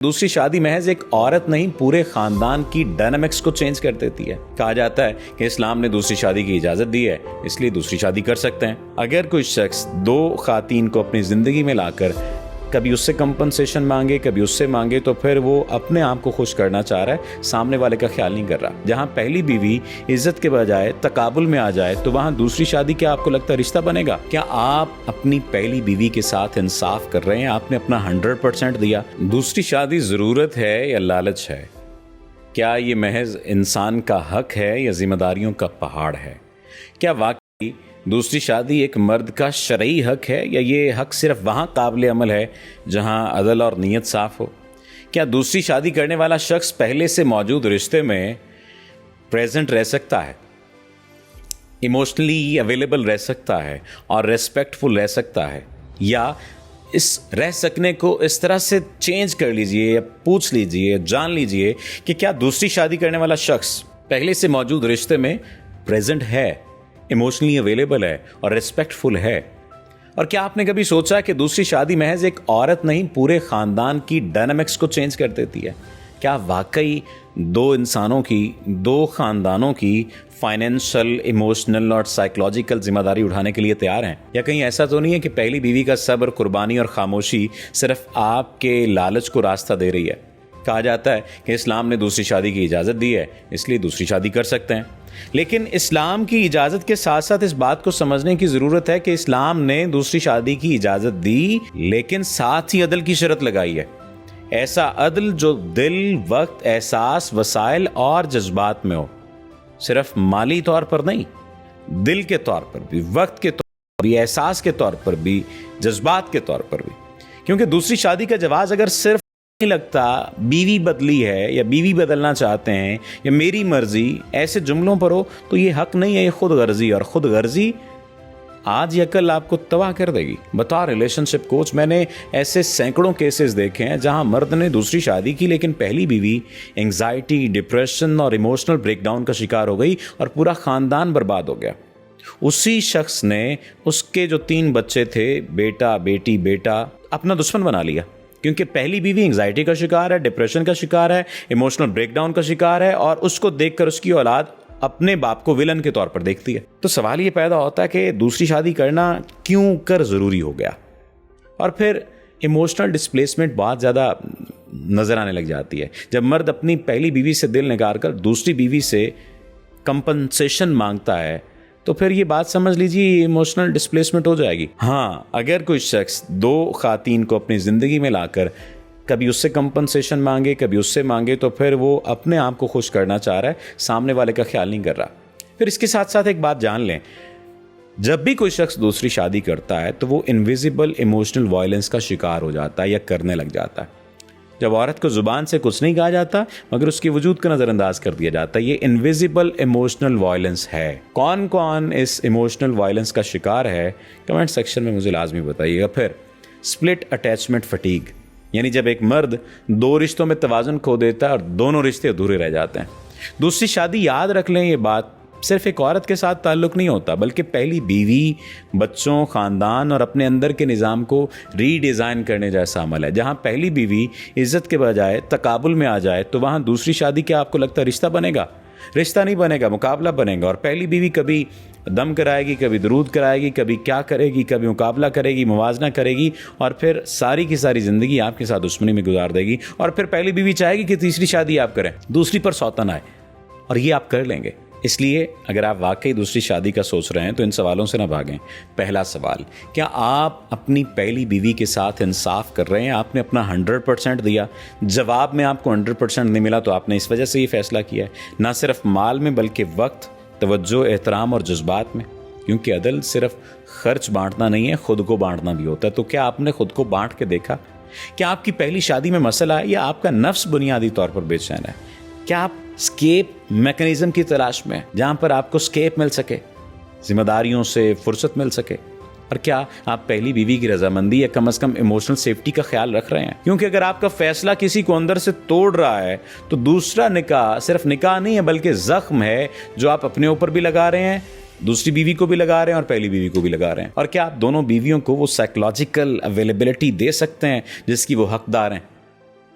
دوسری شادی محض ایک عورت نہیں پورے خاندان کی ڈائنامکس کو چینج کر دیتی ہے۔ کہا جاتا ہے کہ اسلام نے دوسری شادی کی اجازت دی ہے، اس لیے دوسری شادی کر سکتے ہیں۔ اگر کوئی شخص دو خواتین کو اپنی زندگی میں لا کر کبھی اس سے کمپنسیشن مانگے کبھی اس سے مانگے تو پھر وہ اپنے آپ کو خوش کرنا چاہ رہا ہے، سامنے والے کا خیال نہیں کر رہا۔ جہاں پہلی بیوی عزت کے بجائے تقابل میں آ جائے تو وہاں دوسری شادی کیا آپ کو لگتا ہے رشتہ بنے گا؟ کیا آپ اپنی پہلی بیوی کے ساتھ انصاف کر رہے ہیں؟ آپ نے اپنا 100% دیا۔ دوسری شادی ضرورت ہے یا لالچ ہے؟ کیا یہ محض انسان کا حق ہے یا ذمہ داریوں کا پہاڑ ہے؟ کیا واقعی دوسری شادی ایک مرد کا شرعی حق ہے یا یہ حق صرف وہاں قابل عمل ہے جہاں عدل اور نیت صاف ہو؟ کیا دوسری شادی کرنے والا شخص پہلے سے موجود رشتے میں پریزنٹ رہ سکتا ہے، ایموشنلی اویلیبل رہ سکتا ہے اور ریسپیکٹفل رہ سکتا ہے، یا اس رہ سکنے کو اس طرح سے چینج کر لیجئے یا پوچھ لیجئے، جان لیجئے کہ کیا دوسری شادی کرنے والا شخص پہلے سے موجود رشتے میں پریزنٹ ہے، ایموشنلی اویلیبل ہے اور ریسپیکٹفل ہے؟ اور کیا آپ نے کبھی سوچا کہ دوسری شادی محض ایک عورت نہیں پورے خاندان کی ڈائنامکس کو چینج کر دیتی ہے؟ کیا واقعی دو انسانوں کی، دو خاندانوں کی فائنینشل، ایموشنل اور سائیکولوجیکل ذمہ داری اٹھانے کے لیے تیار ہیں؟ یا کہیں ایسا تو نہیں ہے کہ پہلی بیوی کا صبر، قربانی اور خاموشی صرف آپ کے لالچ کو راستہ دے رہی ہے؟ کہا جاتا ہے کہ اسلام نے دوسری شادی کی اجازت دی ہے، اس لیے دوسری شادی کر سکتے ہیں۔ لیکن اسلام کی اجازت کے ساتھ ساتھ اس بات کو سمجھنے کی ضرورت ہے کہ اسلام نے دوسری شادی کی اجازت دی لیکن ساتھ ہی عدل کی شرط لگائی ہے۔ ایسا عدل جو دل، وقت، احساس، وسائل اور جذبات میں ہو، صرف مالی طور پر نہیں، دل کے طور پر بھی، وقت کے طور پر بھی، احساس کے طور پر بھی، جذبات کے طور پر بھی۔ کیونکہ دوسری شادی کا جواز اگر صرف نہیں لگتا بیوی بدلی ہے یا بیوی بدلنا چاہتے ہیں یا میری مرضی ایسے جملوں پر ہو تو یہ حق نہیں ہے، یہ خود غرضی، اور خود غرضی آج یا کل آپ کو تباہ کر دے گی۔ بطور ریلیشن شپ کوچ میں نے ایسے سینکڑوں کیسز دیکھے ہیں جہاں مرد نے دوسری شادی کی لیکن پہلی بیوی انگزائٹی، ڈپریشن اور ایموشنل بریک ڈاؤن کا شکار ہو گئی اور پورا خاندان برباد ہو گیا۔ اسی شخص نے اس کے جو 3 بچے تھے، بیٹا، بیٹی، بیٹا، اپنا دشمن بنا لیا، کیونکہ پہلی بیوی انگزائٹی کا شکار ہے، ڈپریشن کا شکار ہے، ایموشنل بریک ڈاؤن کا شکار ہے، اور اس کو دیکھ کر اس کی اولاد اپنے باپ کو ولن کے طور پر دیکھتی ہے۔ تو سوال یہ پیدا ہوتا ہے کہ دوسری شادی کرنا کیوں کر ضروری ہو گیا؟ اور پھر ایموشنل ڈسپلیسمنٹ بہت زیادہ نظر آنے لگ جاتی ہے۔ جب مرد اپنی پہلی بیوی سے دل نکار کر دوسری بیوی سے کمپنسیشن مانگتا ہے تو پھر یہ بات سمجھ لیجیے ایموشنل ڈسپلیسمنٹ ہو جائے گی۔ ہاں، اگر کوئی شخص دو خواتین کو اپنی زندگی میں لا کر کبھی اس سے کمپنسیشن مانگے کبھی اس سے مانگے تو پھر وہ اپنے آپ کو خوش کرنا چاہ رہا ہے، سامنے والے کا خیال نہیں کر رہا۔ پھر اس کے ساتھ ساتھ ایک بات جان لیں، جب بھی کوئی شخص دوسری شادی کرتا ہے تو وہ انویزیبل ایموشنل وائلنس کا شکار ہو جاتا ہے یا کرنے لگ جاتا ہے۔ جب عورت کو زبان سے کچھ نہیں کہا جاتا مگر اس کے وجود کا نظر انداز کر دیا جاتا ہے، یہ انویزیبل ایموشنل وائلنس ہے۔ کون کون اس ایموشنل وائلنس کا شکار ہے؟ کمنٹ سیکشن میں مجھے لازمی بتائیے گا۔ پھر سپلٹ اٹیچمنٹ فٹیگ، یعنی جب ایک مرد 2 رشتوں میں توازن کھو دیتا ہے اور دونوں رشتے ادھورے رہ جاتے ہیں۔ دوسری شادی، یاد رکھ لیں، یہ بات صرف ایک عورت کے ساتھ تعلق نہیں ہوتا بلکہ پہلی بیوی، بچوں، خاندان اور اپنے اندر کے نظام کو ری ڈیزائن کرنے جیسا عمل ہے۔ جہاں پہلی بیوی عزت کے بجائے تقابل میں آ جائے تو وہاں دوسری شادی کیا آپ کو لگتا ہے رشتہ بنے گا؟ رشتہ نہیں بنے گا، مقابلہ بنے گا۔ اور پہلی بیوی کبھی دم کرائے گی، کبھی درود کرائے گی، کبھی کیا کرے گی، کبھی مقابلہ کرے گی، موازنہ کرے گی، اور پھر ساری کی ساری زندگی آپ کے ساتھ دشمنی میں گزار دے گی۔ اور پھر پہلی بیوی چاہے گی کہ تیسری شادی آپ کریں، دوسری پر سوتن آئے، اور یہ آپ کر لیں گے۔ اس لیے اگر آپ واقعی دوسری شادی کا سوچ رہے ہیں تو ان سوالوں سے نہ بھاگیں۔ پہلا سوال، کیا آپ اپنی پہلی بیوی کے ساتھ انصاف کر رہے ہیں؟ آپ نے اپنا 100% دیا، جواب میں آپ کو 100% نہیں ملا تو آپ نے اس وجہ سے یہ فیصلہ کیا ہے، نہ صرف مال میں بلکہ وقت، توجہ، احترام اور جذبات میں، کیونکہ عدل صرف خرچ بانٹنا نہیں ہے، خود کو بانٹنا بھی ہوتا ہے۔ تو کیا آپ نے خود کو بانٹ کے دیکھا؟ کیا آپ کی پہلی شادی میں مسئلہ ہے یا آپ کا نفس بنیادی طور پر بے چین ہے؟ کیا آپ اسکیپ میکنزم کی تلاش میں جہاں پر آپ کو اسکیپ مل سکے، ذمہ داریوں سے فرصت مل سکے؟ اور کیا آپ پہلی بیوی کی رضامندی یا کم از کم ایموشنل سیفٹی کا خیال رکھ رہے ہیں؟ کیونکہ اگر آپ کا فیصلہ کسی کو اندر سے توڑ رہا ہے تو دوسرا نکاح صرف نکاح نہیں ہے بلکہ زخم ہے جو آپ اپنے اوپر بھی لگا رہے ہیں، دوسری بیوی کو بھی لگا رہے ہیں اور پہلی بیوی کو بھی لگا رہے ہیں۔ اور کیا آپ دونوں بیویوں کو وہ سائیکولوجیکل اویلیبلٹی دے سکتے ہیں جس کی وہ حقدار ہیں؟